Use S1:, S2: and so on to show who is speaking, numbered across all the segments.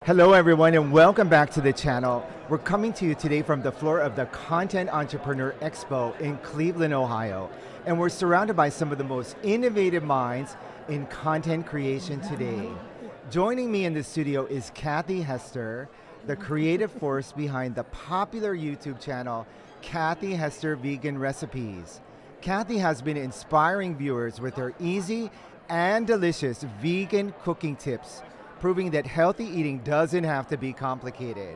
S1: Hello everyone and welcome back to the channel. We're coming to you today from the floor of the Content Extrepreneur Expo in Cleveland, Ohio. And we're surrounded by some of the most innovative minds in content creation today. Joining me in the studio is Kathy Hester, the creative force behind the popular YouTube channel, Kathy Hester Vegan Recipes. Kathy has been inspiring viewers with her easy and delicious vegan cooking tips, proving that healthy eating doesn't have to be complicated.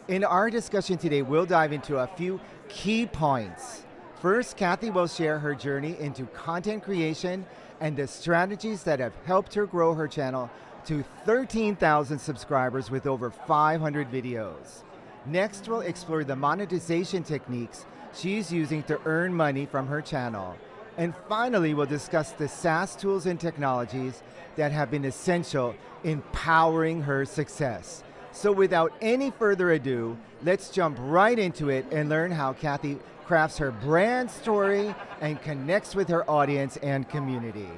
S1: In our discussion today, we'll dive into a few key points. First, Kathy will share her journey into content creation and the strategies that have helped her grow her channel to 13,000 subscribers with over 500 videos. Next, we'll explore the monetization techniques she's using to earn money from her channel. And finally, we'll discuss the SaaS tools and technologies that have been essential in powering her success. So without any further ado, let's jump right into it and learn how Kathy crafts her brand story and connects with her audience and community.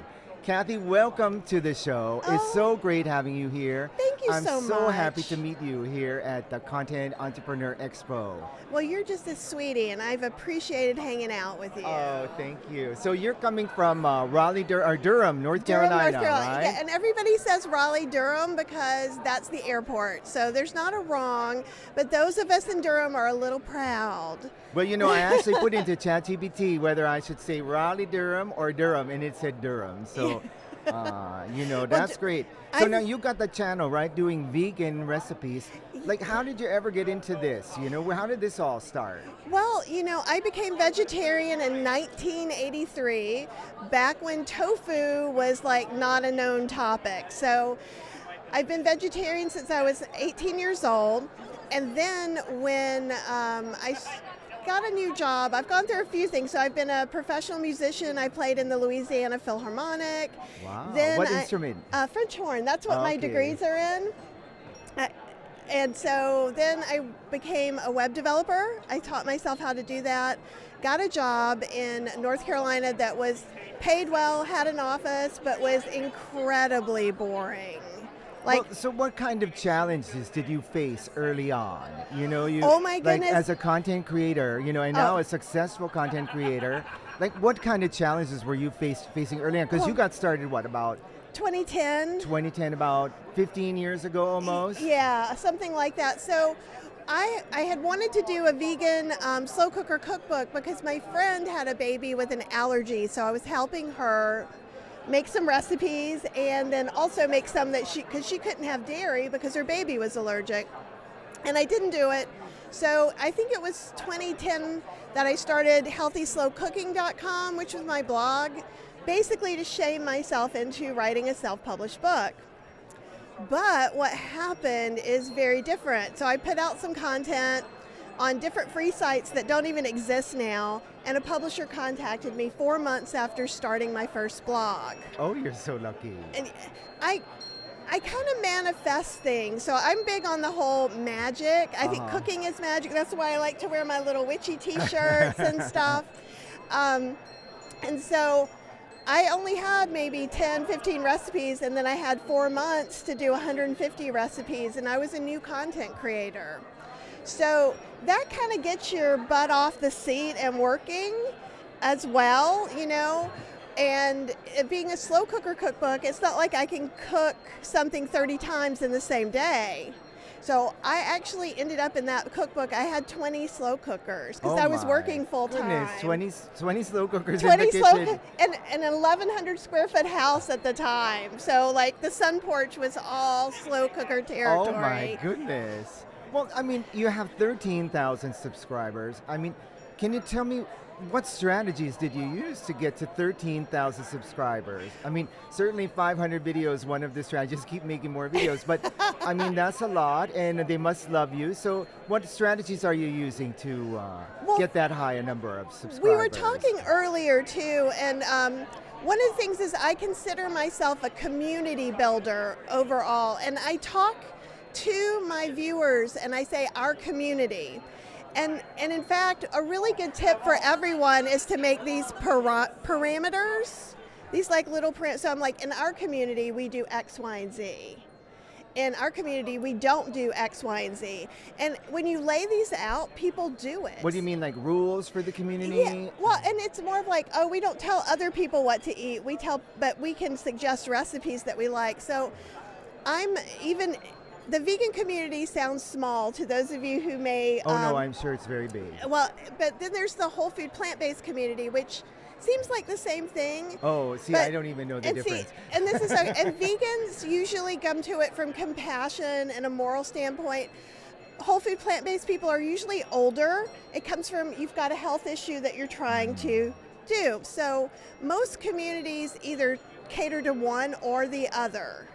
S1: Kathy, welcome to the show. It's so great having you here.
S2: Thank you so much.
S1: I'm so happy to meet you here at the Content Extrepreneur Expo.
S2: Well, you're just a sweetie, and I've appreciated hanging out with you.
S1: Oh, thank you. So you're coming from Durham, North Carolina,
S2: North Carolina,
S1: right?
S2: yeah, and everybody says Raleigh-Durham because that's the airport. So there's not a wrong, but those of us in Durham are a little proud.
S1: Well, you know, I actually put into ChatGPT whether I should say Raleigh-Durham or Durham, and it said Durham. So, you know, that's great. So now you got the channel, right, doing vegan recipes. Like, how did you ever get into this? You know, how did this all start?
S2: Well, you know, I became vegetarian in 1983, back when tofu was like not a known topic. So I've been vegetarian since I was 18 years old. And then when I got a new job, I've gone through a few things. So I've been a professional musician. I played in the Louisiana Philharmonic.
S1: Wow.
S2: Then
S1: what instrument?
S2: French horn. That's what my degrees are in. And so then I became a web developer. I taught myself how to do that. Got a job in North Carolina that was paid well, had an office, but was incredibly boring.
S1: Well, so what kind of challenges did you face early on? You know,
S2: oh my goodness.
S1: Like as a content creator, you know, and now a successful content creator, like what kind of challenges were you facing early on? Because you got started, what, about
S2: 2010?
S1: 2010, about 15 years ago almost?
S2: Yeah, something like that. So I had wanted to do a vegan slow cooker cookbook because my friend had a baby with an allergy, so I was helping her make some recipes and then also make some that because she couldn't have dairy because her baby was allergic. And I didn't do it. So I think it was 2010 that I started healthyslowcooking.com, which was my blog, basically to shame myself into writing a self-published book. But what happened is very different. So I put out some content on different free sites that don't even exist now, and a publisher contacted me 4 months after starting my first blog.
S1: Oh, you're so lucky.
S2: And I kind of manifest things, so I'm big on the whole magic. I think cooking is magic. That's why I like to wear my little witchy t-shirts and stuff. And so I only had maybe 10, 15 recipes, and then I had 4 months to do 150 recipes, and I was a new content creator. So that kind of gets your butt off the seat and working as well, you know. And it being a slow cooker cookbook, it's not like I can cook something 30 times in the same day. So I actually ended up in that cookbook, I had 20 slow cookers because I was working full time.
S1: Goodness, 20 slow cookers 20 in the kitchen.
S2: And an 1,100 square foot house at the time. So like the sun porch was all slow cooker territory.
S1: Oh my goodness. Well, I mean, you have 13,000 subscribers. I mean, can you tell me what strategies did you use to get to 13,000 subscribers? I mean, certainly 500 videos, one of the strategies, keep making more videos, but I mean, that's a lot and they must love you. So what strategies are you using to get that high a number of subscribers?
S2: We were talking earlier too, and one of the things is I consider myself a community builder overall, and I talk to my viewers and I say our community. And in fact, a really good tip for everyone is to make these parameters, these like little parameters. So I'm like, in our community, we do X, Y, and Z. in our community, we don't do X, Y, and Z. And when you lay these out, people do it.
S1: What do you mean, like rules for the community?
S2: Yeah, well, and it's more of like, oh, we don't tell other people what to eat. But we can suggest recipes that we like. So the vegan community sounds small to those of you who may.
S1: Oh no, I'm sure it's very big.
S2: Well, but then there's the whole food plant-based community, which seems like the same thing.
S1: Oh, see, I don't even know the difference.
S2: And this is and vegans usually come to it from compassion and a moral standpoint. Whole food plant-based people are usually older. It comes from you've got a health issue that you're trying to do. So most communities either cater to one or the other.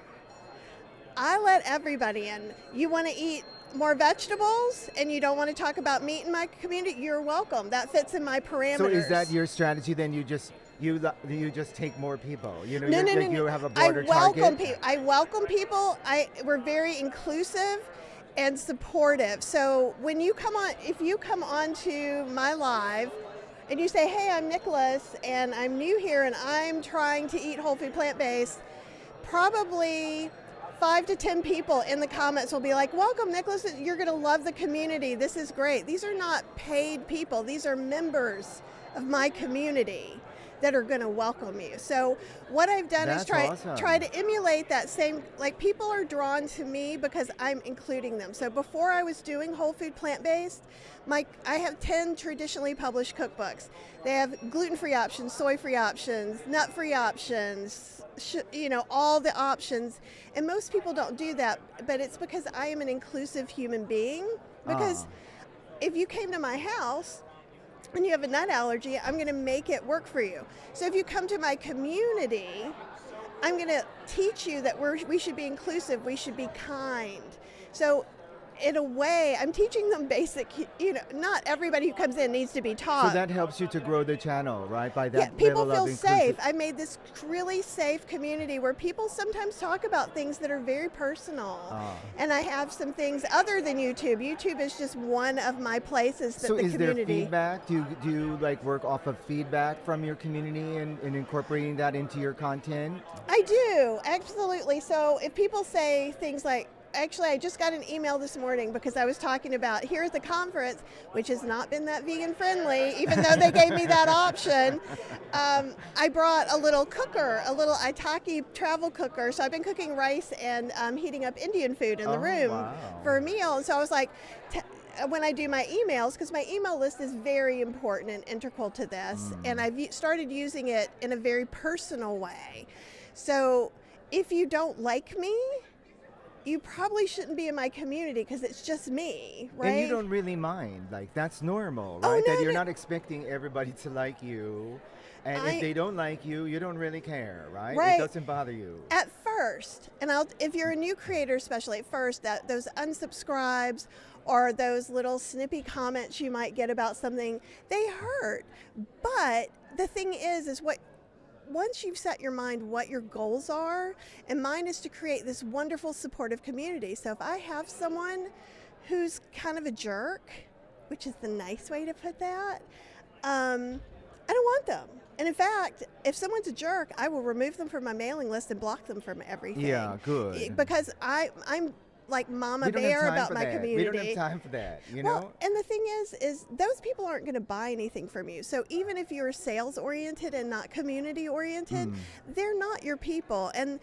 S2: I let everybody in. You want to eat more vegetables and you don't want to talk about meat in my community, you're welcome. That fits in my parameters.
S1: So is that your strategy then? You just take more people? You know,
S2: No.
S1: You have a broader target?
S2: I welcome people. We're very inclusive and supportive. So when you come on, if you come on to my live and you say, hey, I'm Nicholas and I'm new here and I'm trying to eat whole food plant-based, probably 5 to 10 people in the comments will be like, welcome, Nicholas, you're going to love the community. This is great. These are not paid people. These are members of my community that are going to welcome you. So what I've done is try to emulate that same, like people are drawn to me because I'm including them. So before I was doing whole food plant-based, I have 10 traditionally published cookbooks. They have gluten-free options, soy-free options, nut-free options, all the options. And most people don't do that, but it's because I am an inclusive human being. Because if you came to my house and you have a nut allergy, I'm going to make it work for you. So if you come to my community, I'm going to teach you that we should be inclusive, we should be kind. So in a way, I'm teaching them basic, not everybody who comes in needs to be taught.
S1: So that helps you to grow the channel, right? By that
S2: yeah, people
S1: level
S2: feel
S1: of
S2: safe. I made this really safe community where people sometimes talk about things that are very personal. And I have some things other than YouTube. YouTube is just one of my places that
S1: so
S2: the community.
S1: So is there feedback? Do you like work off of feedback from your community and incorporating that into your content?
S2: I do, absolutely. So if people say things like, actually, I just got an email this morning because I was talking about here at the conference, which has not been that vegan friendly, even though they gave me that option. I brought a little cooker, a little Itaki travel cooker. So I've been cooking rice and heating up Indian food in the room for a meal. And so I was like, when I do my emails, because my email list is very important and integral to this, and I've started using it in a very personal way. So if you don't like me, you probably shouldn't be in my community because it's just me, right?
S1: And you don't really mind, like that's normal, right?
S2: Oh, no,
S1: that you're not expecting everybody to like you, and if they don't like you, you don't really care, right? It doesn't bother you.
S2: At first, and if you're a new creator, especially at first, those unsubscribes or those little snippy comments you might get about something, they hurt. But the thing is once you've set your mind what your goals are, and mine is to create this wonderful supportive community. So if I have someone who's kind of a jerk, which is the nice way to put that, I don't want them. And in fact, if someone's a jerk, I will remove them from my mailing list and block them from everything.
S1: Yeah, good.
S2: Because I'm like mama bear about my community.
S1: We don't have time for that, you know?
S2: And the thing is those people aren't going to buy anything from you. So even if you're sales oriented and not community oriented, they're not your people. And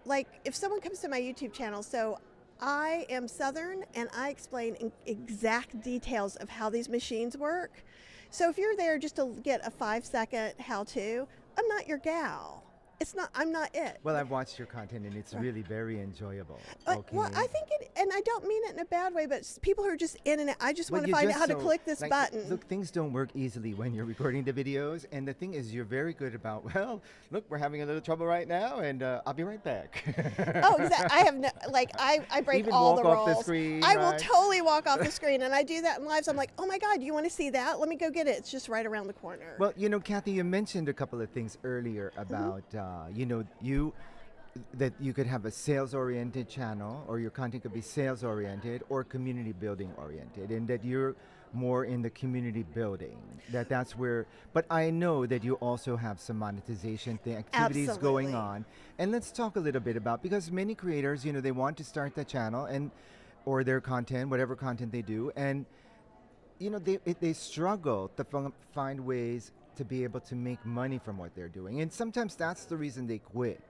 S2: like if someone comes to my YouTube channel, so I am Southern and I explain exact details of how these machines work. So if you're there just to get a 5-second how-to, I'm not your gal. I'm not it.
S1: Well, I've watched your content and it's really very enjoyable.
S2: Well, I think and I don't mean it in a bad way, but people who are just in and out, I just want to find out how to click this button.
S1: Look, things don't work easily when you're recording the videos, and the thing is you're very good about, well, look, we're having a little trouble right now, and I'll be right back.
S2: Oh, exactly. I have I break
S1: even
S2: all the rules.
S1: Walk off the screen,
S2: I will totally walk off the screen, and I do that in lives. I'm like, oh my God, you want to see that? Let me go get it. It's just right around the corner.
S1: Well, Kathy, you mentioned a couple of things earlier about, that you could have a sales-oriented channel, or your content could be sales-oriented or community building-oriented, and that you're more in the community building. That's where, but I know that you also have some monetization activities
S2: Absolutely.
S1: going on. And let's talk a little bit about, because many creators, they want to start the channel and or their content, whatever content they do, and they struggle to find ways to be able to make money from what they're doing. And sometimes that's the reason they quit,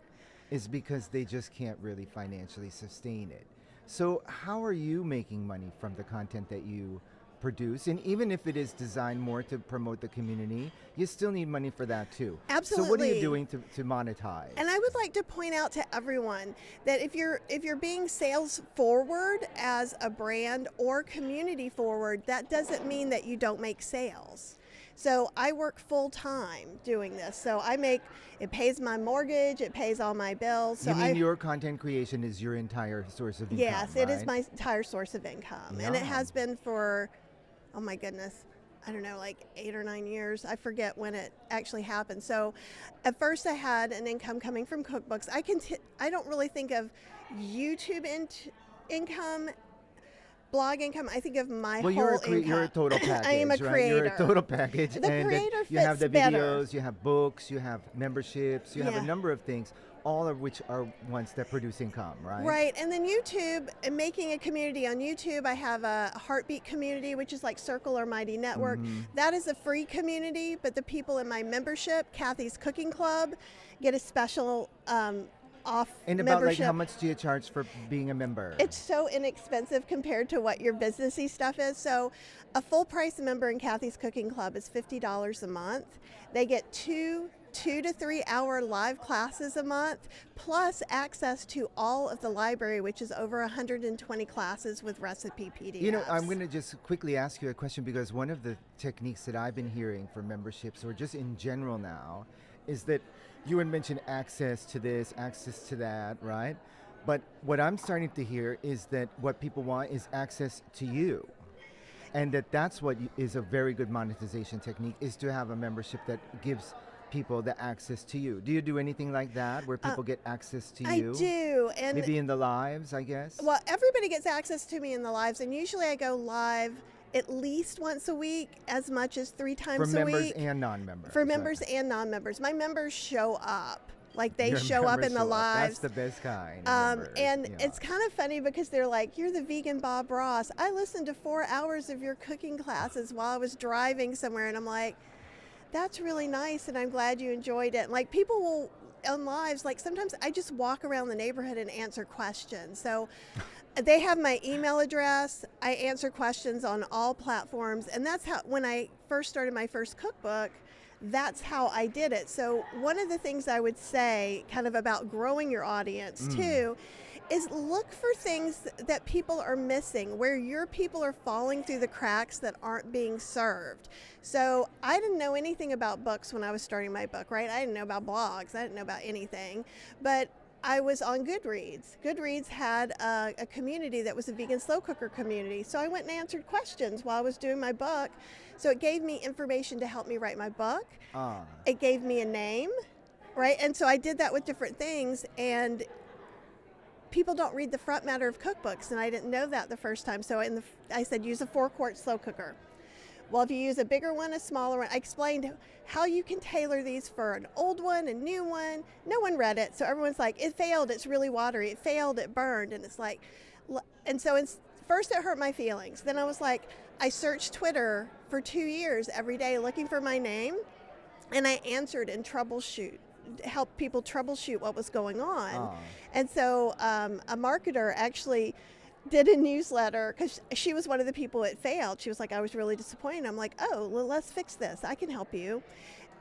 S1: is because they just can't really financially sustain it. So how are you making money from the content that you produce? And even if it is designed more to promote the community, you still need money for that too.
S2: Absolutely.
S1: So what are you doing to monetize?
S2: And I would like to point out to everyone that if you're being sales forward as a brand or community forward, that doesn't mean that you don't make sales. So I work full time doing this. So it pays my mortgage, it pays all my bills. So
S1: you mean your content creation is your entire source of income?
S2: Yes,
S1: right?
S2: It is my entire source of income.
S1: Yeah.
S2: And it has been for, oh my goodness, I don't know, like 8 or 9 years. I forget when it actually happened. So at first I had an income coming from cookbooks. I don't really think of YouTube income, blog income. I think of my whole income.
S1: You're a total package.
S2: I am a creator.
S1: You're a total package.
S2: The
S1: and
S2: creator
S1: you have the
S2: fits
S1: videos,
S2: better.
S1: you have books, you have memberships, you have a
S2: Yeah.
S1: number of things, all of which are ones that produce income, right?
S2: Right, and then YouTube, and making a community on YouTube. I have a Heartbeat community, which is like Circle or Mighty Network. That is a free community, but the people in my membership, Kathy's Cooking Club, get a special off
S1: And about
S2: membership.
S1: like how much do you charge for being a member?
S2: It's so inexpensive compared to what your businessy stuff is. So a full price member in Kathy's Cooking Club is $50 a month. They get two to 3 hour live classes a month, plus access to all of the library, which is over 120 classes with recipe PDFs.
S1: I'm going to just quickly ask you a question, because one of the techniques that I've been hearing for memberships, or just in general now, is that you had mentioned access to this, access to that, right? But what I'm starting to hear is that what people want is access to you. And that's what is a very good monetization technique, is to have a membership that gives people the access to you. Do you do anything like that, where people get access to you?
S2: I do. And
S1: maybe in the lives, I guess?
S2: well, everybody gets access to me in the lives, and usually I go live at least once a week, as much as 3 times a week.
S1: For members and non-members.
S2: For members and non-members. My members show up. Like they
S1: Your
S2: show up
S1: members
S2: in the
S1: show up.
S2: lives.
S1: That's the best kind.
S2: And it's kind of funny because they're like, you're the vegan Bob Ross. I listened to 4 hours of your cooking classes while I was driving somewhere, and I'm like, that's really nice, and I'm glad you enjoyed it. And like, people will, on lives, like sometimes I just walk around the neighborhood and answer questions. So they have my email address. I answer questions on all platforms, and that's how, when I first started my first cookbook, that's how I did it. So one of the things I would say kind of about growing your audience too is look for things that people are missing, where your people are falling through the cracks that aren't being served. So I didn't know anything about books when I was starting my book, right? I didn't know about blogs. I didn't know about anything. But I was on Goodreads. Goodreads had a community that was a vegan slow cooker community. So I went and answered questions while I was doing my book. So it gave me information to help me write my book. It gave me a name, right? And so I did that with different things. And people don't read the front matter of cookbooks, and I didn't know that the first time. So I said, use a 4-quart slow cooker. Well, if you use a bigger one, a smaller one, I explained how you can tailor these for an old one, a new one. No one read it, so everyone's like, it failed, it's really watery, it failed, it burned, and it's like, and so first it hurt my feelings. Then I was like, I searched Twitter for 2 years every day looking for my name, and I answered and help people troubleshoot what was going on. And so a marketer actually did a newsletter, because she was one of the people that failed. She was like, I was really disappointed. I'm like, oh, well, let's fix this. I can help you.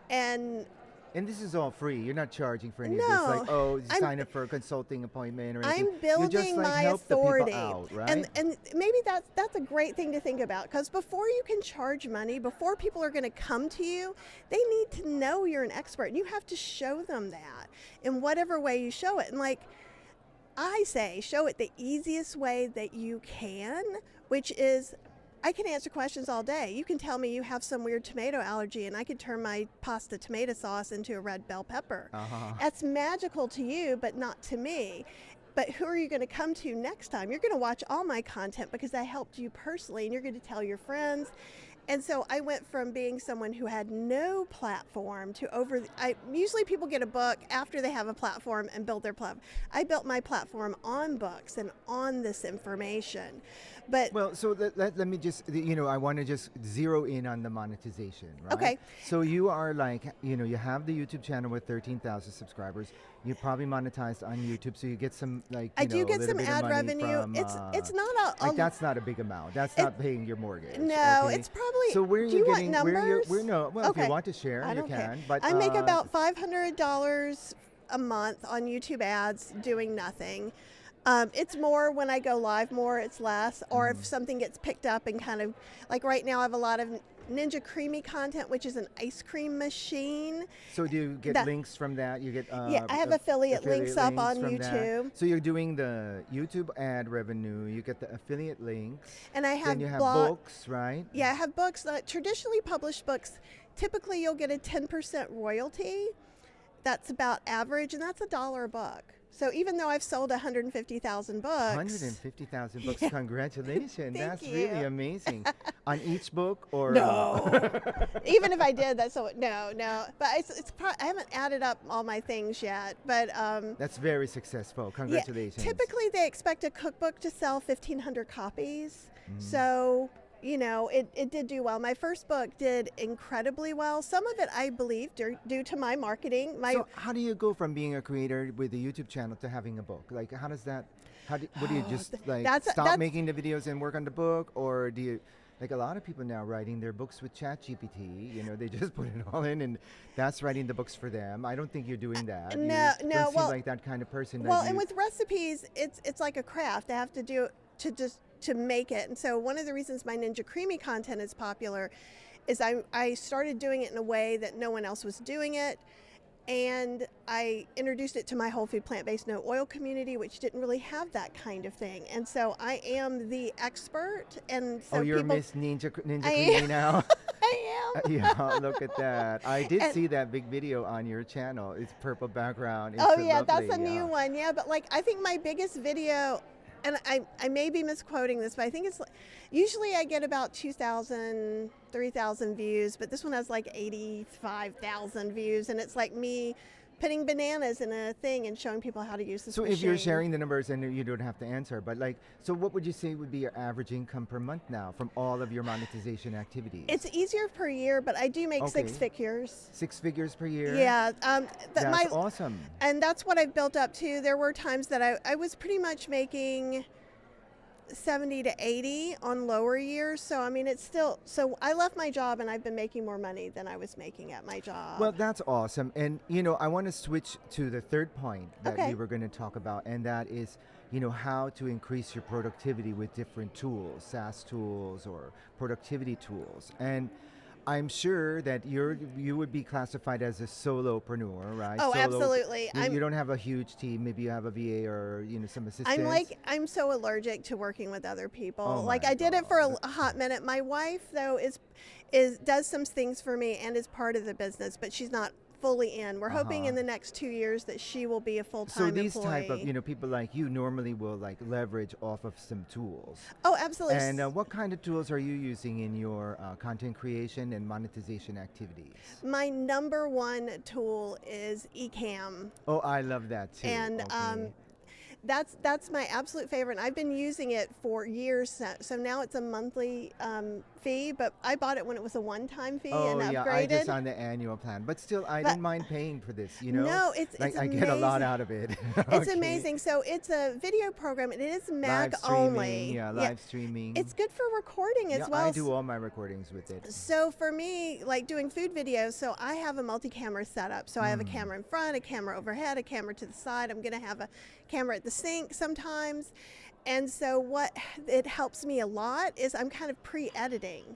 S2: And
S1: this is all free. You're not charging for any of this.
S2: No,
S1: Like, you sign up for a consulting appointment or anything.
S2: I'm building
S1: you just, like,
S2: my
S1: help
S2: authority.
S1: The people out, right?
S2: And maybe that's a great thing to think about, because before you can charge money, before people are going to come to you, they need to know you're an expert, and you have to show them that in whatever way you show it. And like I say, show it the easiest way that you can, which is, I can answer questions all day. You can tell me you have some weird tomato allergy, and I can turn my pasta tomato sauce into a red bell pepper. That's magical to you, but not to me. but who are you going to come to next time? You're going to watch all my content because I helped you personally, and you're going to tell your friends. And so I went from being someone who had no platform to usually people get a book after they have a platform and build their platform. I built my platform on books and on this information. But
S1: well, so let me just, I want to just zero in on the monetization, right?
S2: Okay.
S1: So you are like, you have the YouTube channel with 13,000 subscribers. You probably monetized on YouTube, so you get some
S2: I do get some ad revenue.
S1: From,
S2: it's not
S1: like that's not a big amount. That's not paying your mortgage.
S2: No,
S1: okay?
S2: it's probably.
S1: So where are
S2: do
S1: you
S2: getting?
S1: Want numbers?
S2: Okay.
S1: If you want to share,
S2: I don't
S1: you can.
S2: care.
S1: But
S2: I make about $500 a month on YouTube ads doing nothing. It's more when I go live more, it's less. Or if something gets picked up and kind of, like right now I have a lot of Ninja Creamy content, which is an ice cream machine.
S1: So do you get links from that? You get
S2: yeah, I have affiliate links up on YouTube.
S1: That. So you're doing the YouTube ad revenue. You get the affiliate links.
S2: And I have
S1: then you have books, right?
S2: Yeah, I have books. Traditionally published books, typically you'll get a 10% royalty. That's about average, and that's $1 a book. So even though I've sold 150,000 books.
S1: 150,000 books, yeah. Congratulations. That's
S2: you.
S1: Really amazing. On each book or?
S2: No. Even if I did, that's so, no. But I haven't added up all my things yet. But
S1: that's very successful. Congratulations.
S2: Yeah, typically they expect a cookbook to sell 1,500 copies. So it did do well. My first book did incredibly well. Some of it, I believe, due to my marketing.
S1: So how do you go from being a creator with a YouTube channel to having a book? Like, how does that, would you just stop making the videos and work on the book? Or do you, like a lot of people now writing their books with ChatGPT, they just put it all in and that's writing the books for them. I don't think you're doing that.
S2: No.
S1: You don't seem like that kind of person.
S2: Well, and with recipes, it's like a craft. I have to do it to make it. And so one of the reasons my Ninja Creamy content is popular is I started doing it in a way that no one else was doing it. And I introduced it to my whole food plant-based no oil community, which didn't really have that kind of thing. And so I am the expert. And so
S1: you're Miss Ninja Creamy now?
S2: I am.
S1: Yeah, look at that. I did see that big video on your channel. It's purple background. It's
S2: yeah,
S1: lovely.
S2: That's a new one. Yeah, but I think my biggest video, and I may be misquoting this, but I think it's usually I get about 2,000, 3,000 views, but this one has like 85,000 views, and it's like me putting bananas in a thing and showing people how to use this machine.
S1: If you're sharing the numbers, and you don't have to answer, but so what would you say would be your average income per month now from all of your monetization activities?
S2: It's easier per year, but I do make 6 figures.
S1: 6 figures per year?
S2: Yeah.
S1: That's awesome.
S2: And that's what I've built up to. There were times that I was pretty much making 70 to 80 on lower years. So, I mean, it's still, so I left my job and I've been making more money than I was making at my job.
S1: Well, that's awesome. And, I want to switch to the third point that we were going to talk about, and that is, how to increase your productivity with different tools, SaaS tools or productivity tools. And I'm sure that you would be classified as a solopreneur, right?
S2: Oh, absolutely.
S1: You don't have a huge team. Maybe you have a VA or some assistants.
S2: I'm so allergic to working with other people.
S1: Oh
S2: I did it for a hot minute. My wife though does some things for me and is part of the business, but she's not fully in. We're hoping in the next 2 years that she will be a full-time employee.
S1: So these type of people like you normally will leverage off of some tools.
S2: Oh, absolutely.
S1: And what kind of tools are you using in your content creation and monetization activities?
S2: My number one tool is Ecamm.
S1: Oh, I love that too.
S2: And that's my absolute favorite. And I've been using it for years. So now it's a monthly fee, but I bought it when it was a one-time fee and upgraded.
S1: I just on the annual plan, but still, I didn't mind paying for this.
S2: No, it's
S1: I
S2: amazing.
S1: get a lot out of it.
S2: It's amazing. So it's a video program, and it is Mac only.
S1: Live streaming.
S2: It's good for recording as well.
S1: I do all my recordings with it.
S2: So for me, doing food videos, so I have a multi-camera setup. So I have a camera in front, a camera overhead, a camera to the side. I'm going to have a camera at the sink sometimes. And so what it helps me a lot is I'm kind of pre-editing.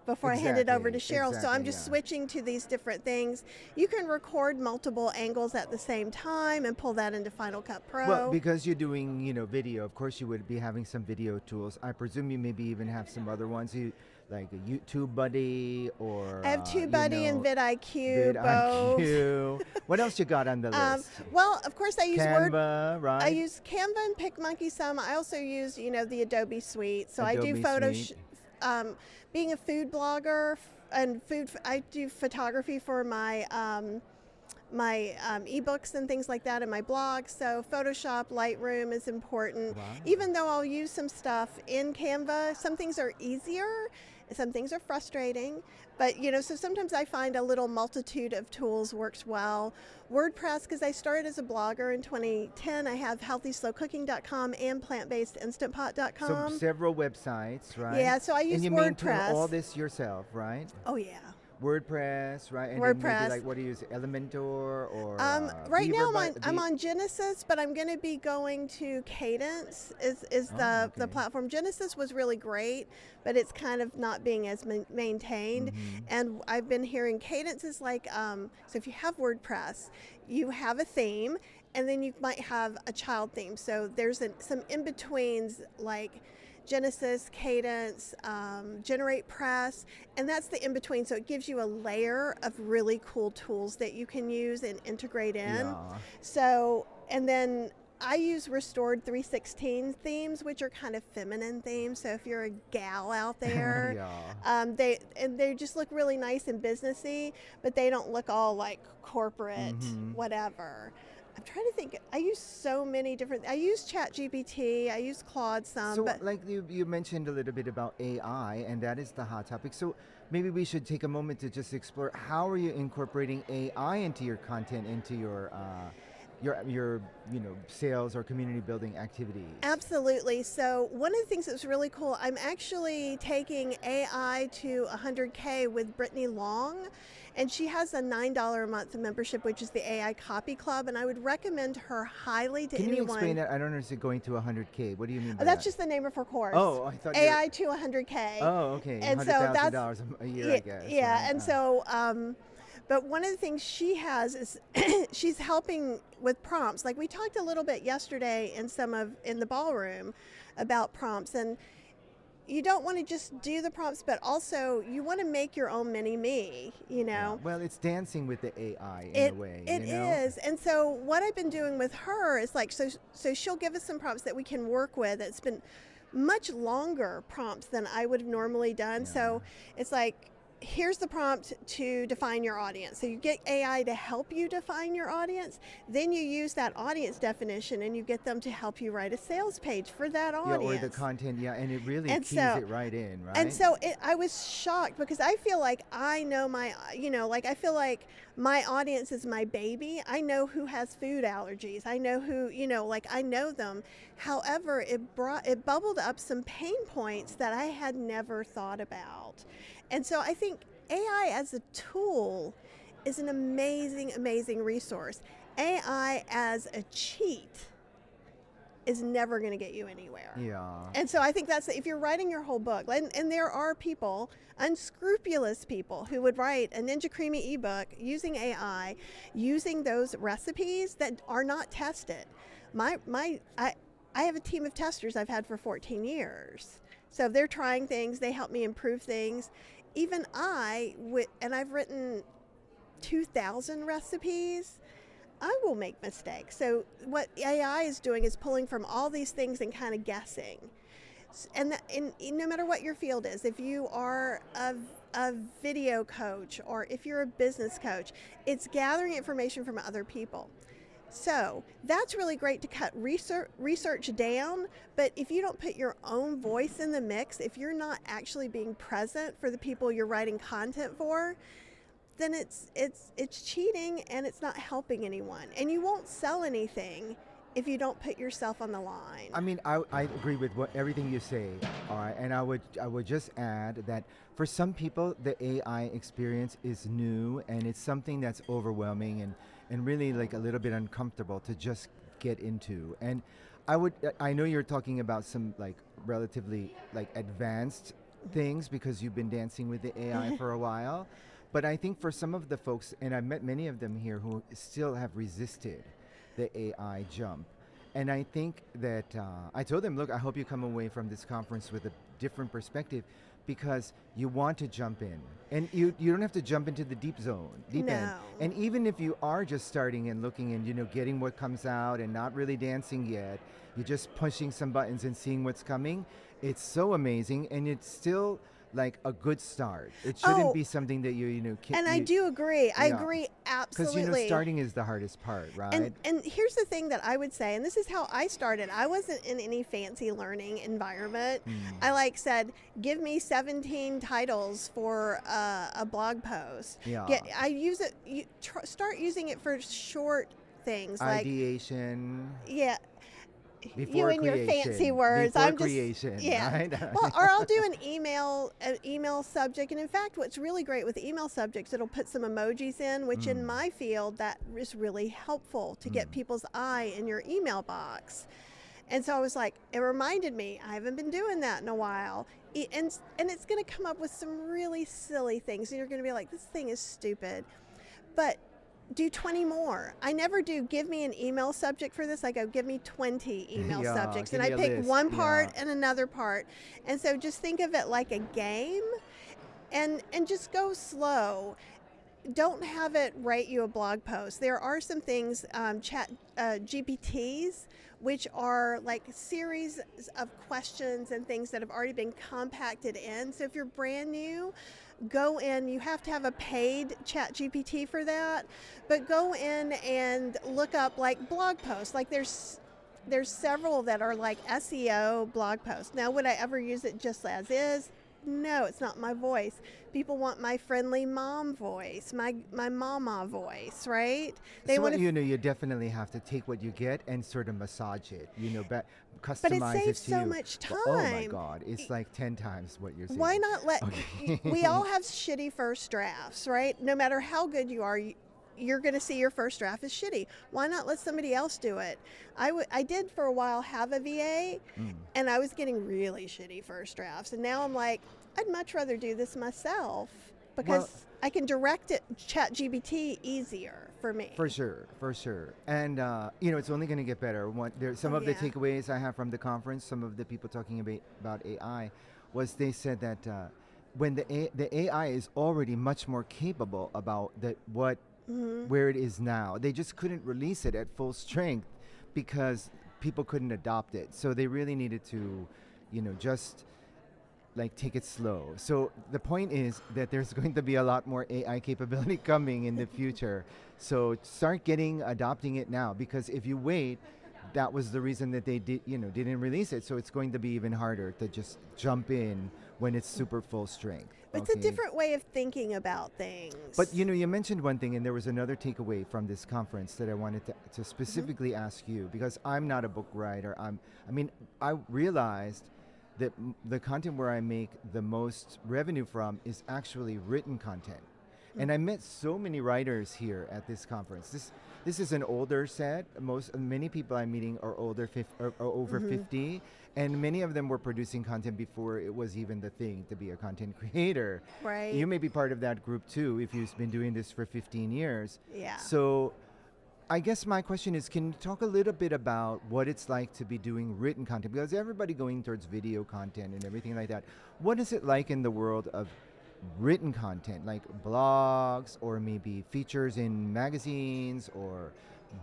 S2: before I hand it over to Cheryl.
S1: Exactly,
S2: So I'm just
S1: yeah.
S2: switching to these different things. You can record multiple angles at the same time and pull that into Final Cut Pro.
S1: Well, because you're doing, video, of course you would be having some video tools. I presume you maybe even have some other ones, like a YouTube Buddy or
S2: I have TubeBuddy and vidIQ,
S1: vidIQ.
S2: both.
S1: What else you got on the list?
S2: Well, of course I use
S1: Canva, right?
S2: I use Canva and PicMonkey some. I also use, the Adobe Suite. So I do
S1: Adobe Suite.
S2: Being a food blogger and I do photography for my my ebooks and things like that in my blog. So Photoshop, Lightroom is important.
S1: Wow.
S2: Even though I'll use some stuff in Canva, some things are easier, some things are frustrating. But so sometimes I find a little multitude of tools works well. WordPress, because I started as a blogger in 2010, I have healthyslowcooking.com and plantbasedinstantpot.com.
S1: So several websites, right?
S2: Yeah, so I use
S1: and you
S2: WordPress.
S1: maintain all this yourself, right?
S2: Oh yeah.
S1: WordPress, right? And
S2: WordPress.
S1: then maybe like, what do you use, Elementor or
S2: right now
S1: Beaver
S2: I'm on Genesis, but I'm going to be going to Cadence is the platform. Genesis was really great, but it's kind of not being as maintained. And I've been hearing Cadence is like, so if you have WordPress, you have a theme, and then you might have a child theme. So there's some in-betweens like Genesis, Cadence, GeneratePress, and that's the in-between. So it gives you a layer of really cool tools that you can use and integrate in.
S1: Yeah.
S2: So, and then I use Restored 316 themes, which are kind of feminine themes. So if you're a gal out there, they just look really nice and businessy, but they don't look all like corporate, whatever. I'm trying to think. I use so many different. I use ChatGPT. I use Claude some.
S1: So,
S2: but
S1: like you mentioned a little bit about AI, and that is the hot topic. So, maybe we should take a moment to just explore how are you incorporating AI into your content, into your sales or community building activities.
S2: Absolutely. So one of the things that's really cool, I'm actually taking AI to 100K with Brittany Long, and she has a $9 a month membership, which is the AI Copy Club, and I would recommend her highly to anyone.
S1: Can you explain that? I don't understand going to 100K. What do you mean by
S2: that's
S1: that?
S2: just the name of her course.
S1: Oh, I thought
S2: AI to 100K.
S1: Oh, okay.
S2: And so
S1: $100,000 a year, I guess.
S2: Yeah,
S1: right?
S2: and so, but one of the things she has is she's helping with prompts. Like we talked a little bit yesterday in the ballroom about prompts, and you don't want to just do the prompts, but also you want to make your own mini-me,
S1: Yeah. Well, it's dancing with the AI in a way.
S2: It is. And so what I've been doing with her is like, so she'll give us some prompts that we can work with. It's been much longer prompts than I would have normally done.
S1: Yeah.
S2: So it's like, here's the prompt to define your audience. So you get AI to help you define your audience. Then you use that audience definition and you get them to help you write a sales page for that audience.
S1: Yeah, or the content, and it really keys it right in, right?
S2: And so I was shocked because I feel like I know my, I feel like my audience is my baby. I know who has food allergies. I know who, I know them. However, it bubbled up some pain points that I had never thought about. And so I think AI as a tool is an amazing, amazing resource. AI as a cheat is never going to get you anywhere.
S1: Yeah.
S2: And so I think that's, if you're writing your whole book, and there are people, unscrupulous people, who would write a Ninja Creamy ebook using AI, using those recipes that are not tested. I have a team of testers I've had for 14 years. So if they're trying things, they help me improve things. Even and I've written 2,000 recipes, I will make mistakes. So what AI is doing is pulling from all these things and kind of guessing. And no matter what your field is, if you are a video coach or if you're a business coach, it's gathering information from other people. So that's really great to cut research down, but if you don't put your own voice in the mix, if you're not actually being present for the people you're writing content for, then it's cheating and it's not helping anyone. And you won't sell anything if you don't put yourself on the line.
S1: I mean, I agree with everything you say, all right, and I would just add that for some people, the AI experience is new and it's something that's overwhelming and really like a little bit uncomfortable to just get into. And I know you're talking about some like relatively like advanced things because you've been dancing with the AI for a while. But I think for some of the folks, and I've met many of them here who still have resisted the AI jump. And I think that I told them, look, I hope you come away from this conference with a different perspective because you want to jump in. And you don't have to jump into the deep end.
S2: No.
S1: And even if you are just starting and looking and, getting what comes out and not really dancing yet, you're just pushing some buttons and seeing what's coming. It's so amazing, and it's still like a good start. It shouldn't be something that you can't.
S2: And I do agree. I agree absolutely.
S1: Because starting is the hardest part, right?
S2: And here's the thing that I would say, and this is how I started. I wasn't in any fancy learning environment. I said, give me 17 titles for a blog post.
S1: Yeah.
S2: I use it. Start using it for short things
S1: ideation.
S2: Yeah.
S1: Before
S2: you and your fancy words.
S1: Before
S2: I'm just
S1: creation,
S2: yeah.
S1: Right?
S2: Or I'll do an email subject, and in fact, what's really great with email subjects, it'll put some emojis in, which in my field that is really helpful to get people's eye in your email box. And so I was like, it reminded me, I haven't been doing that in a while. And it's going to come up with some really silly things, and you're going to be like, this thing is stupid, but do 20 more. I never do give me an email subject for this. I go, give me 20 email subjects. And I pick one part and another part. And so just think of it like a game and just go slow. Don't have it write you a blog post. There are some things, chat GPTs, which are like series of questions and things that have already been compacted in. So if you're brand new, go in. You have to have a paid chat GPT for that, but go in and look up like blog posts. Like there's several that are like SEO blog posts. Now, would I ever use it just as is? No, it's not my voice. People want my friendly mom voice, my mama voice, right?
S1: They want you definitely have to take what you get and sort of massage it, customize
S2: but it saves
S1: to
S2: so
S1: you.
S2: much time.
S1: Oh my God, it's like 10 times what you're saying.
S2: Why not we all have shitty first drafts, right? No matter how good you are, you're going to see your first draft is shitty. Why not let somebody else do it? I did for a while have a VA, and I was getting really shitty first drafts. And now I'm like, I'd much rather do this myself because I can direct it, chat GBT easier for me.
S1: For sure. And, it's only going to get better. There's some of the takeaways I have from the conference, some of the people talking about AI, was they said that when the AI is already much more capable about where it is now. They just couldn't release it at full strength because people couldn't adopt it. So they really needed to, just like take it slow. So the point is that there's going to be a lot more AI capability coming in the future. So start adopting it now, because if you wait, that was the reason that they didn't release it. So it's going to be even harder to just jump in when it's super full strength.
S2: But it's a different way of thinking about things.
S1: But you mentioned one thing, and there was another takeaway from this conference that I wanted to specifically ask you, because I'm not a book writer. I realized that the content where I make the most revenue from is actually written content. And I met so many writers here at this conference. This is an older set. Many people I'm meeting are older, or over 50, and many of them were producing content before it was even the thing to be a content creator.
S2: Right.
S1: You may be part of that group too if you've been doing this for 15 years.
S2: Yeah.
S1: So I guess my question is, can you talk a little bit about what it's like to be doing written content? Because everybody going towards video content and everything like that. What is it like in the world of written content, like blogs or maybe features in magazines or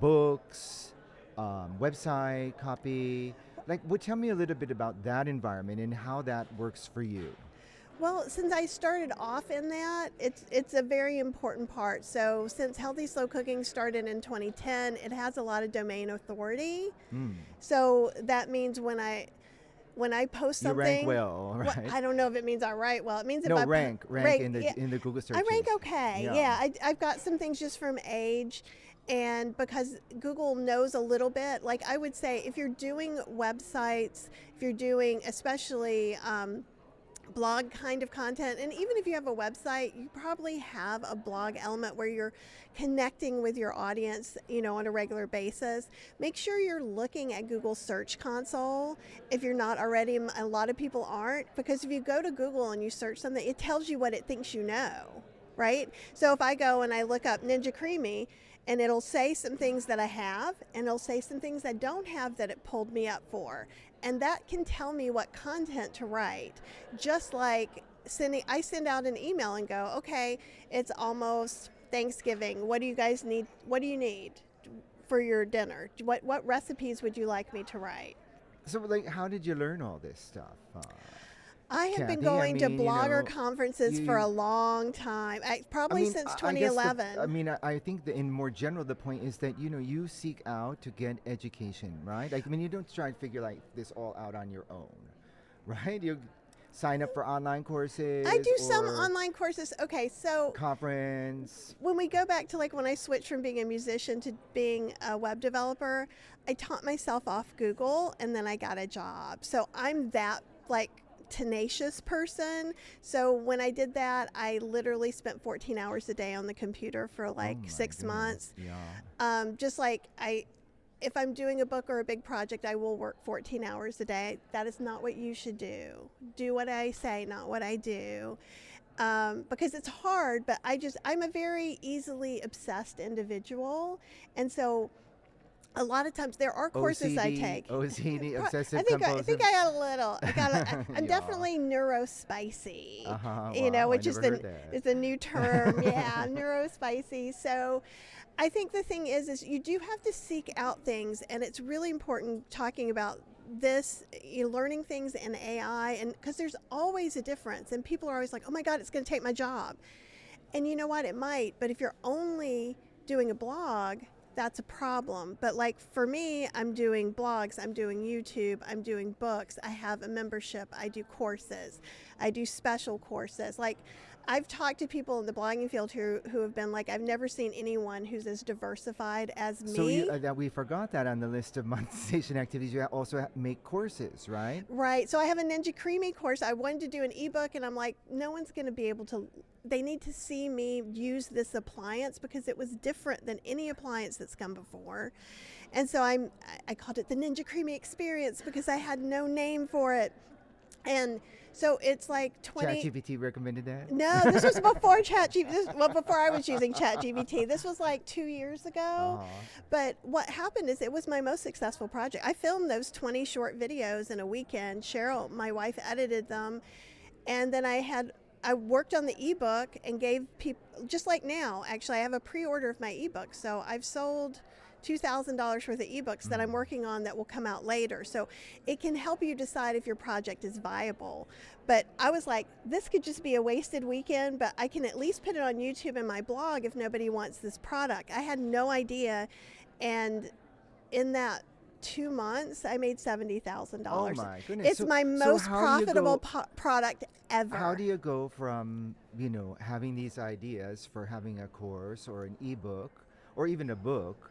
S1: books, website copy? Tell me a little bit about that environment and how that works for you.
S2: Well, since I started off in that, it's a very important part. So since Healthy Slow Cooking started in 2010, it has a lot of domain authority. So that means when I post something,
S1: you rank well, right?
S2: Well, I don't know if it means I write well. It means if I
S1: rank in the Google searches.
S2: I rank okay. Yeah, I've got some things just from age, and because Google knows a little bit. Like I would say, if you're doing websites, if you're doing especially blog kind of content. And even if you have a website, you probably have a blog element where you're connecting with your audience, on a regular basis. Make sure you're looking at Google Search Console if you're not already. A lot of people aren't, because if you go to Google and you search something, it tells you what it thinks you know, right? So if I go and I look up Ninja Creamy, and it'll say some things that I have, and it'll say some things I don't have that it pulled me up for. And that can tell me what content to write. Just like I send out an email and go, okay, it's almost Thanksgiving. What do you guys need? What do you need for your dinner? What recipes would you like me to write?
S1: So, how did you learn all this stuff?
S2: I have been going to blogger conferences for a long time, probably since 2011.
S1: I think that in more general, the point is that, you seek out to get education, right? You don't try to figure this all out on your own, right? You sign up for online courses.
S2: I do some online courses. Okay, so
S1: conference.
S2: When we go back to when I switched from being a musician to being a web developer, I taught myself off Google, and then I got a job. So I'm that tenacious person. So when I did that, I literally spent 14 hours a day on the computer for 6 months.
S1: Yeah.
S2: If I'm doing a book or a big project, I will work 14 hours a day. That is not what you should do. Do what I say, not what I do. Because it's hard, but I'm a very easily obsessed individual. And so a lot of times there are courses I take.
S1: OCD, obsessive
S2: compulsive.
S1: I
S2: think I got a little. I'm definitely neurospicy. Which is a new term. Yeah, neurospicy. So I think the thing is you do have to seek out things, and it's really important talking about this, learning things in AI, and because there's always a difference, and people are always like, oh my God, it's going to take my job. And you know what? It might, but if you're only doing a blog, that's a problem. But for me, I'm doing blogs, I'm doing YouTube, I'm doing books, I have a membership, I do courses, I do special courses. I've talked to people in the blogging field who have been I've never seen anyone who's as diversified as me.
S1: So we forgot that on the list of monetization activities. You also make courses, right?
S2: Right. So I have a Ninja Creamy course. I wanted to do an ebook, and I'm no one's going to be able to. They need to see me use this appliance because it was different than any appliance that's come before. And so I called it the Ninja Creamy Experience because I had no name for it. And so it's 20.
S1: ChatGPT recommended that?
S2: No, this was before ChatGPT. Well, before I was using ChatGPT. This was 2 years ago. But what happened is it was my most successful project. I filmed those 20 short videos in a weekend. Cheryl, my wife, edited them. And then I worked on the ebook and gave people, just like now, actually, I have a pre-order of my ebook. So I've sold $2,000 worth of ebooks that I'm working on that will come out later. So it can help you decide if your project is viable. But I was this could just be a wasted weekend, but I can at least put it on YouTube and my blog if nobody wants this product. I had no idea. And in that 2 months, I made $70,000.
S1: Oh my goodness.
S2: It's my most profitable product ever.
S1: How do you go from, having these ideas for having a course or an ebook or even a book,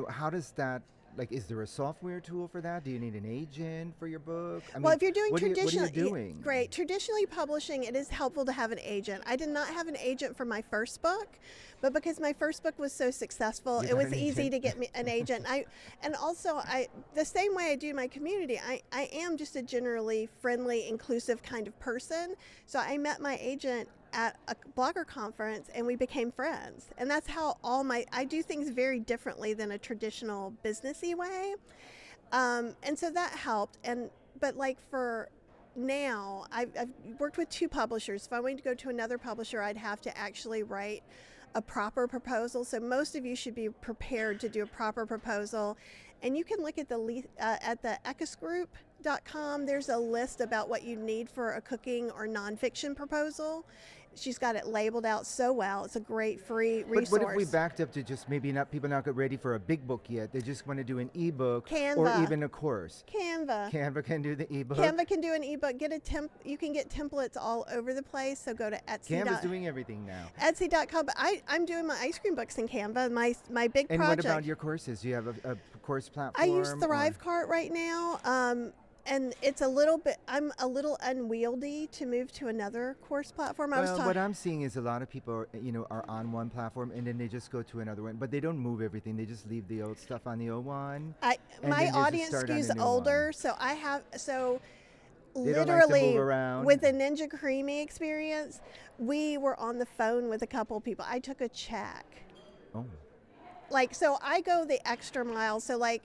S1: how does that, is there a software tool for that? Do you need an agent for your book?
S2: If you're doing traditional,
S1: what are you doing?
S2: Great. Traditionally publishing, it is helpful to have an agent. I did not have an agent for my first book, but because my first book was so successful, it was easy to get me an agent. The same way I do my community, I am just a generally friendly, inclusive kind of person. So I met my agent at a blogger conference and we became friends. And that's how I do things very differently than a traditional businessy way. And so that helped. But for now, I've worked with 2 publishers. If I wanted to go to another publisher, I'd have to actually write a proper proposal. So most of you should be prepared to do a proper proposal. And you can look at the ecosgroup.com. There's a list about what you need for a cooking or nonfiction proposal. She's got it labeled out so well. It's a great free resource.
S1: But what if we backed up to just maybe people not ready for a big book yet? They just want to do an ebook
S2: Canva.
S1: Or even a course.
S2: Canva
S1: can do the ebook.
S2: Canva can do an ebook. You can get templates all over the place. So go to Etsy.
S1: Canva's doing everything now.
S2: Etsy.com. But I'm doing my ice cream books in Canva. My big project.
S1: And what about your courses? Do you have a course platform?
S2: I use ThriveCart right now. and it's a little bit, I'm a little unwieldy to move to another course platform.
S1: Well, what I'm seeing is a lot of people are on one platform and then they just go to another one, but they don't move everything. They just leave the old stuff on the old one.
S2: My audience skews older,
S1: one.
S2: so
S1: They don't like to
S2: literally
S1: move around.
S2: with the Ninja Creamy experience, we were on the phone with a couple people. I took a check.
S1: Oh.
S2: Like, so I go the extra mile. So like,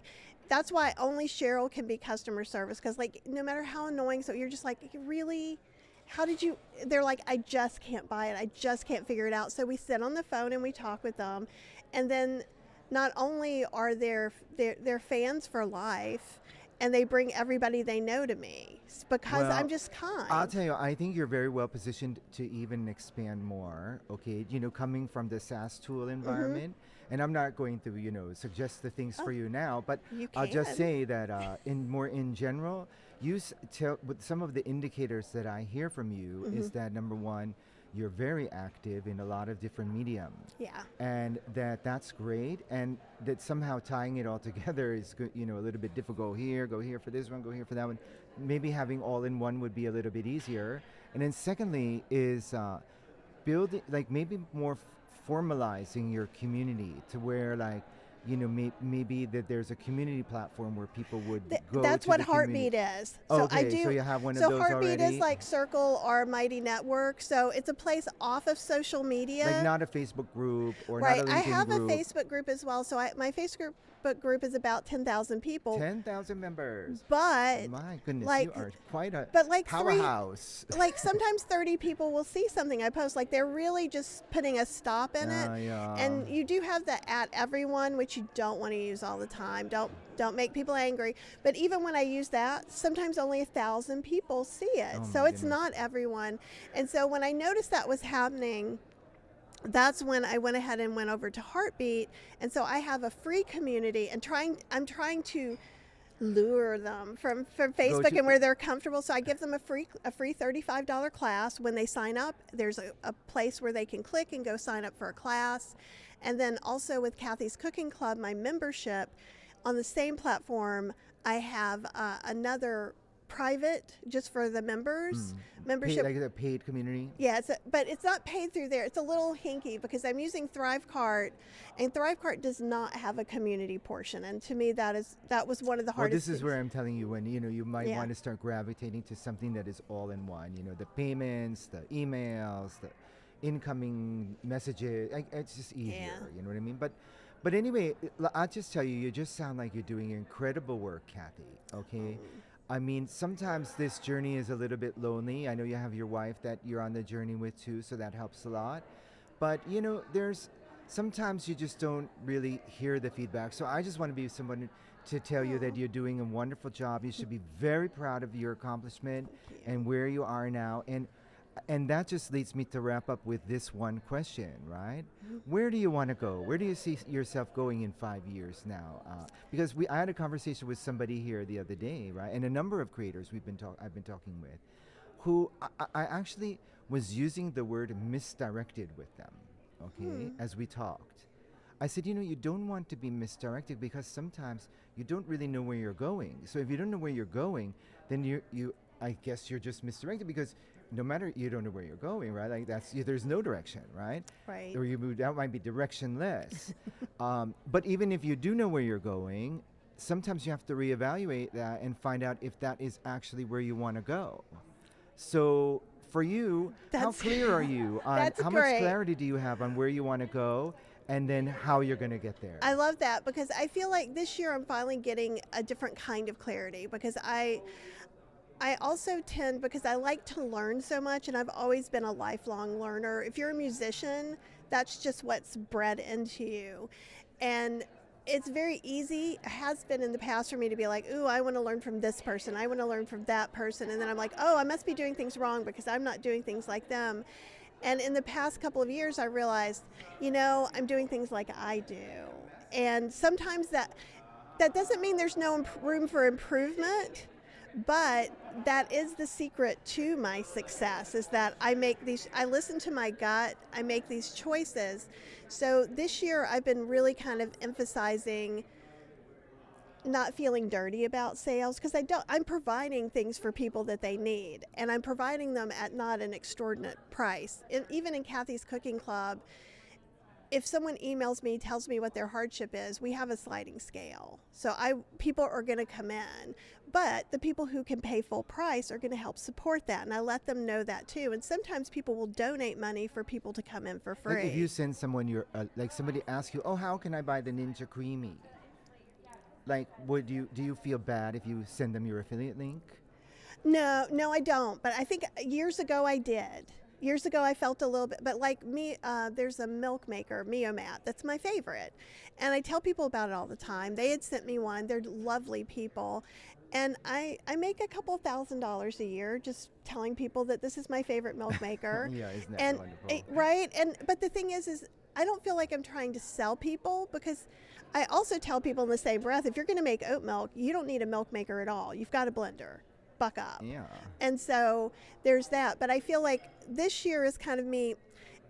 S2: that's why only Cheryl can be customer service. Cause like, no matter how annoying, so you're just like, really, how did you, they're like, I just can't buy it. I just can't figure it out. So we sit on the phone and we talk with them. And then not only are they're fans for life, and they bring everybody they know to me because I'm just kind.
S1: I'll tell you, I think you're very well positioned to even expand more, okay? Coming from the SaaS tool environment, and I'm not going to, suggest the things for you now, but I'll just say that in general, with some of the indicators that I hear from you is that number one, you're very active in a lot of different mediums.
S2: Yeah.
S1: And that's great. And that somehow tying it all together is, a little bit difficult. Go here for this one, go here for that one. Maybe having all in one would be a little bit easier. And then secondly is building, like maybe more formalizing your community to where maybe that there's a community platform where people would go.
S2: That's
S1: to
S2: what
S1: the
S2: Heartbeat
S1: community.
S2: is.
S1: So
S2: I do.
S1: So you have one of
S2: so
S1: those
S2: Heartbeat
S1: already?
S2: is like Circle or Mighty Network. So it's a place off of social media.
S1: Like not a Facebook group or
S2: right.
S1: not a LinkedIn
S2: I have
S1: group.
S2: a Facebook group as well. So my Facebook group is about 10,000 people.
S1: 10,000 members.
S2: But
S1: my goodness,
S2: like,
S1: you are quite a
S2: like
S1: powerhouse.
S2: Like sometimes 30 people will see something I post. Like they're really just putting a stop in it.
S1: Yeah.
S2: And you do have the @everyone, which you don't want to use all the time. Don't make people angry. But even when I use that, sometimes only 1,000 people see it. So it's not everyone. And so when I noticed that was happening, that's when I went ahead and went over to Heartbeat. And so I have a free community and I'm trying to lure them from Facebook and where they're comfortable. So I give them a free $35 class. When they sign up, there's a place where they can click and go sign up for a class. And then also with Kathy's Cooking Club, my membership, on the same platform, I have another private just for the members membership,
S1: like a paid community.
S2: Yeah, but it's not paid through there. It's a little hinky because I'm using ThriveCart, and ThriveCart does not have a community portion. And to me, that was one of the hardest.
S1: Well, this is
S2: things.
S1: where I'm telling you when you might want to start gravitating to something that is all in one. The payments, the emails, the incoming messages. It's just easier.
S2: Yeah.
S1: You know what I mean? But anyway, I'll just tell you just sound like you're doing incredible work, Kathy. Okay. I mean, sometimes this journey is a little bit lonely. I know you have your wife that you're on the journey with too, so that helps a lot. But there's sometimes you just don't really hear the feedback. So I just want to be someone to tell you that you're doing a wonderful job. You should be very proud of your accomplishment and where you are now. And that just leads me to wrap up with this one question, right? Where do you want to go? Where do you see yourself going in 5 years now? Because I had a conversation with somebody here the other day, right? And a number of creators I've been talking with, who I actually was using the word misdirected with them, okay, as we talked. I said, you don't want to be misdirected because sometimes you don't really know where you're going. So if you don't know where you're going, then I guess you're just misdirected because no matter, you don't know where you're going, right? Like there's no direction, right?
S2: Right.
S1: Or that might be directionless. But even if you do know where you're going, sometimes you have to reevaluate that and find out if that is actually where you want to go. So for you, how clear are you on how much clarity do you have on where you want to go and then how you're going to get there?
S2: I love that because I feel like this year I'm finally getting a different kind of clarity because I also tend, because I like to learn so much and I've always been a lifelong learner. If you're a musician, that's just what's bred into you. And it's very easy, has been in the past for me to be like, ooh, I want to learn from this person. I want to learn from that person. And then I'm like, oh, I must be doing things wrong because I'm not doing things like them. And in the past couple of years, I realized, I'm doing things like I do. And sometimes that doesn't mean there's no room for improvement. But that is the secret to my success, is that I listen to my gut, I make these choices. So this year I've been really kind of emphasizing not feeling dirty about sales, because I'm providing things for people that they need, and I'm providing them at not an extortionate price. And even in Kathy's Cooking Club, if someone emails me, tells me what their hardship is, we have a sliding scale. So people are going to come in, but the people who can pay full price are going to help support that, and I let them know that too. And sometimes people will donate money for people to come in for free.
S1: Like if you send someone like somebody asks you, oh, how can I buy the Ninja Creamy? Like, do you feel bad if you send them your affiliate link?
S2: No, I don't. But I think years ago I did. Years ago I felt a little bit, but like me, there's a milk maker, Miomat, that's my favorite. And I tell people about it all the time. They had sent me one. They're lovely people. And I make a couple $1,000s a year just telling people that this is my favorite milk maker.
S1: Yeah, isn't that wonderful?
S2: Right? But the thing is I don't feel like I'm trying to sell people, because I also tell people in the same breath, if you're going to make oat milk, you don't need a milk maker at all. You've got a blender. Buck up.
S1: Yeah.
S2: And so there's that. But I feel like this year is kind of me,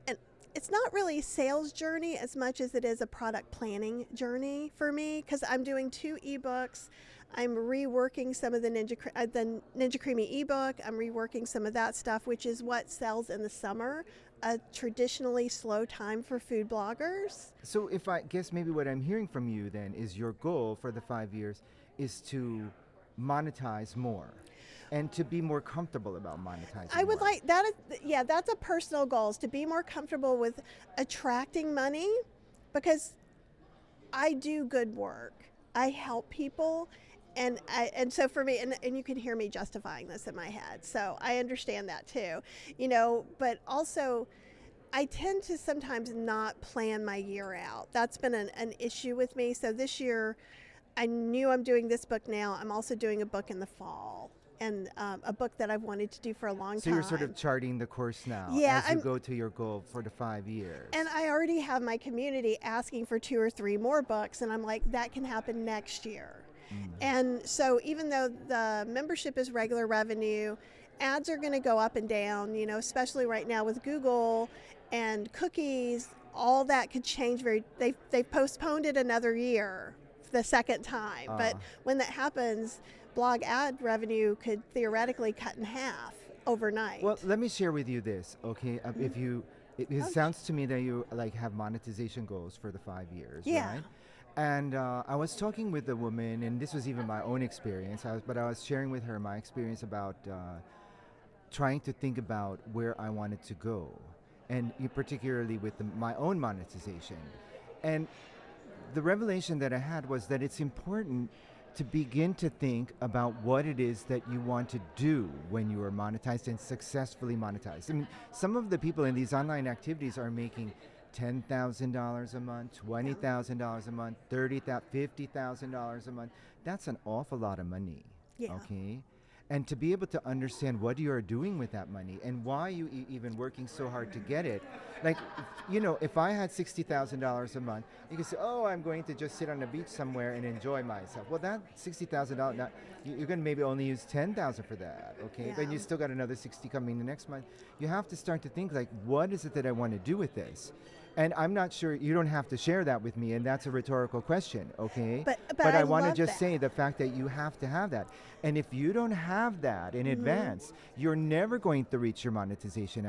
S2: and it's not really a sales journey as much as it is a product planning journey for me, because I'm doing 2 ebooks. I'm reworking some of the Ninja Creamy ebook. I'm reworking some of that stuff, which is what sells in the summer, a traditionally slow time for food bloggers.
S1: So if I guess maybe what I'm hearing from you then is your goal for the 5 years is to monetize more and to be more comfortable about monetizing.
S2: I would
S1: more.
S2: like that. That's a personal goal, is to be more comfortable with attracting money, because I do good work. I help people. And so for me, and you can hear me justifying this in my head, so I understand that too, but also I tend to sometimes not plan my year out. That's been an issue with me. So this year, I knew I'm doing this book now. I'm also doing a book in the fall, and a book that I've wanted to do for a long time.
S1: So you're sort of charting the course now as you go to your goal for the 5 years.
S2: And I already have my community asking for 2 or 3 more books, and I'm like, that can happen next year. And so even though the membership is regular revenue, ads are going to go up and down, especially right now with Google and cookies. All that could change they've postponed it another year, the second time. But when that happens, blog ad revenue could theoretically cut in half overnight.
S1: Well, let me share with you this, okay? If you, it sounds to me that you have monetization goals for the 5 years, right? And I was talking with a woman, and this was even my own experience, but I was sharing with her my experience about trying to think about where I wanted to go, and particularly with my own monetization. And the revelation that I had was that it's important to begin to think about what it is that you want to do when you are monetized and successfully monetized. I mean, some of the people in these online activities are making $10,000 a month, $20,000 a month, $30,000, $50,000 a month. That's an awful lot of money. Okay? And to be able to understand what you are doing with that money and why you even working so hard to get it. Like, if I had $60,000 a month, you could say, oh, I'm going to just sit on the beach somewhere and enjoy myself. Well, that $60,000, you're going to maybe only use $10,000 for that, okay? Then you still got another 60 coming the next month. You have to start to think, like, what is it that I want to do with this? And I'm not sure, you don't have to share that with me, and that's a rhetorical question, okay?
S2: But
S1: I want to just say the fact that you have to have that. And if you don't have that in advance, you're never going to reach your monetization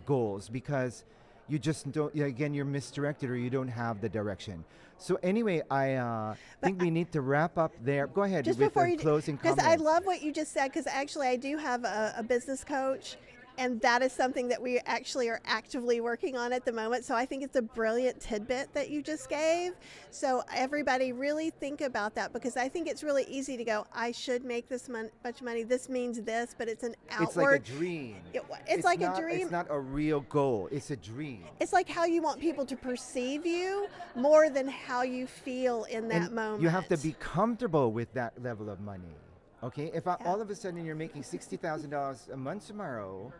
S1: goals, because you just don't, again, you're misdirected, or you don't have the direction. So anyway, I think we need to wrap up there. Go ahead
S2: just
S1: with
S2: before
S1: the closing comments.
S2: Because I love what you just said, because actually I do have a business coach, and that is something that we actually are actively working on at the moment. So I think it's a brilliant tidbit that you just gave. So everybody really think about that, because I think it's really easy to go, I should make this much money. This means this, but it's an outward.
S1: It's like a dream.
S2: It's like a dream.
S1: It's not a real goal. It's a dream.
S2: It's like how you want people to perceive you more than how you feel in that moment.
S1: You have to be comfortable with that level of money. Okay? If all of a sudden you're making $60,000 a month tomorrow,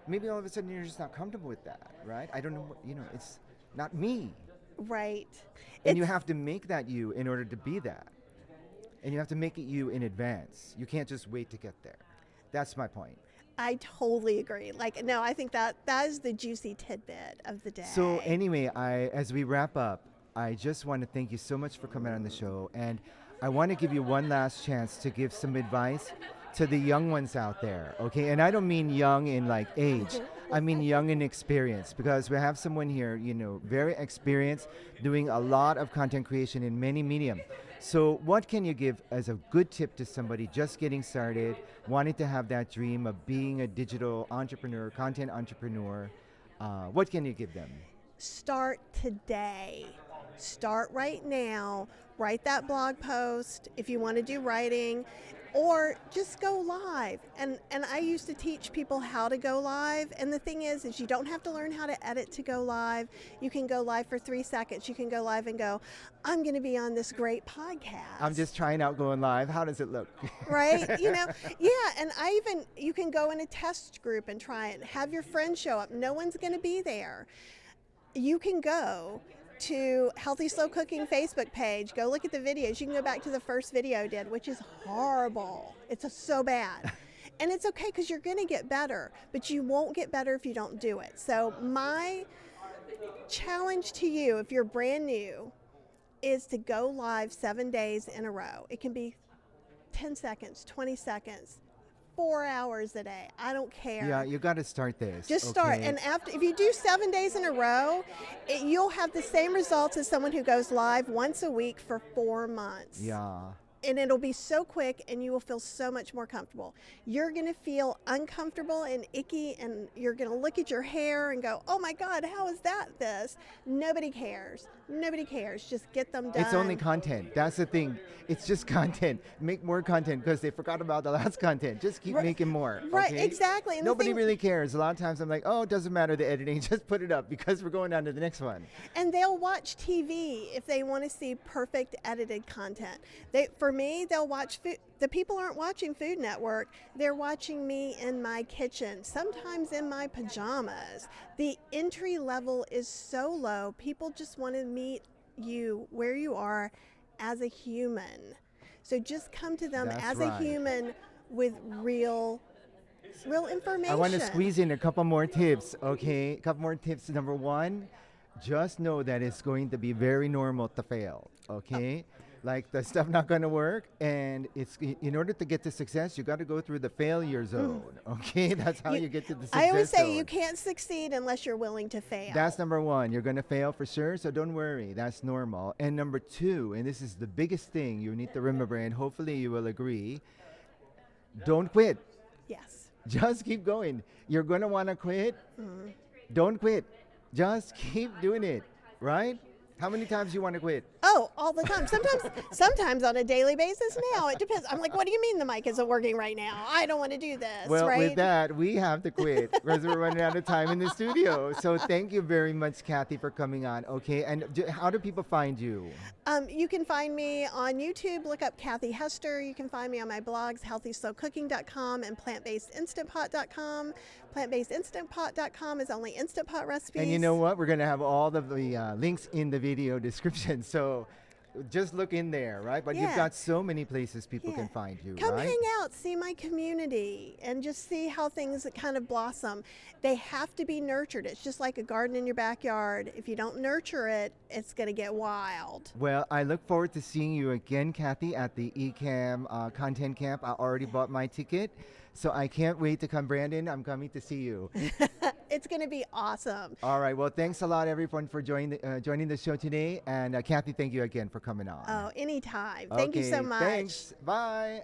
S1: maybe all of a sudden you're just not comfortable with that, right? I don't know, it's not me.
S2: Right.
S1: And you have to make that you in order to be that. And you have to make it you in advance. You can't just wait to get there. That's my point.
S2: I totally agree. No, I think that is the juicy tidbit of the day.
S1: So anyway, as we wrap up, I just want to thank you so much for coming on the show. And I want to give you one last chance to give some advice to the young ones out there, okay? And I don't mean young in like age. I mean young in experience, because we have someone here, you know, very experienced, doing a lot of content creation in many medium. So what can you give as a good tip to somebody just getting started, wanting to have that dream of being a digital entrepreneur, content entrepreneur? What can you give them?
S2: Start today. Start right now. Write that blog post if you want to do writing, or just go live. And I used to teach people how to go live. And the thing is you don't have to learn how to edit to go live. You can go live for 3 seconds. You can go live and go, I'm going to be on this great podcast.
S1: I'm just trying out going live. How does it look?
S2: Right? You know, yeah. And you can go in a test group and try it. Have your friends show up. No one's going to be there. You can go to Healthy Slow Cooking Facebook page, go look at the videos. You can go back to the first video I did, which is horrible. It's so bad. And it's okay, because you're going to get better, but you won't get better if you don't do it. So my challenge to you, if you're brand new, is to go live 7 days in a row. It can be 10 seconds, 20 seconds, 4 hours a day. I don't care.
S1: Yeah, you got to start this.
S2: Just start.
S1: Okay?
S2: And if you do 7 days in a row, you'll have the same results as someone who goes live once a week for 4 months.
S1: Yeah.
S2: And it'll be so quick, and you will feel so much more comfortable. You're going to feel uncomfortable and icky, and you're going to look at your hair and go, oh my God, how is that this? Nobody cares. Nobody cares. Just get them done.
S1: It's only content. That's the thing. It's just content. Make more content, because they forgot about the last content. Just keep making more.
S2: Right,
S1: okay?
S2: exactly. And
S1: nobody really cares. A lot of times I'm like, oh, it doesn't matter the editing. Just put it up, because we're going on to the next one.
S2: And they'll watch TV if they want to see perfect edited content. For me, they'll watch food. The people aren't watching Food Network. They're watching me in my kitchen, sometimes in my pajamas. The entry level is so low. People just want to meet you where you are as a human. So just come to them as a human with real information.
S1: I want to squeeze in a couple more tips, okay? A couple more tips. Number one, just know that it's going to be very normal to fail, okay? Like the stuff not going to work, and it's in order to get to success, you got to go through the failure zone, okay? That's how you get to the success
S2: I always say
S1: zone.
S2: you can't succeed unless you're willing to fail.
S1: That's number one. You're going to fail for sure, so don't worry. That's normal. And number two, and this is the biggest thing you need to remember, and hopefully you will agree, don't quit.
S2: Yes.
S1: Just keep going. You're going to want to quit. Don't quit. Just keep doing it, right? How many times do you want to quit?
S2: Oh, all the time. Sometimes on a daily basis now. It depends. I'm like, what do you mean the mic isn't working right now? I don't want to do this,
S1: well,
S2: right?
S1: with that, we have to quit because we're running out of time in the studio. So thank you very much, Kathy, for coming on, okay? And how do people find you?
S2: You can find me on YouTube. Look up Kathy Hester. You can find me on my blogs, healthyslowcooking.com and plantbasedinstantpot.com. Plantbasedinstantpot.com is only Instant Pot recipes.
S1: And you know what? We're going to have all of the links in the video description. So just look in there, right? But you've got so many places people can find you,
S2: Come
S1: right?
S2: hang out, see my community, and just see how things kind of blossom. They have to be nurtured. It's just like a garden in your backyard. If you don't nurture it, it's going to get wild.
S1: Well, I look forward to seeing you again, Kathy, at the eCam Content Camp. I already bought my ticket, so I can't wait to come. Brandon, I'm coming to see you.
S2: It's going to be awesome.
S1: All right. Well, thanks a lot, everyone, for joining the show today. And Kathy, thank you again for coming on.
S2: Oh, anytime. Thank you so much.
S1: Thanks. Bye.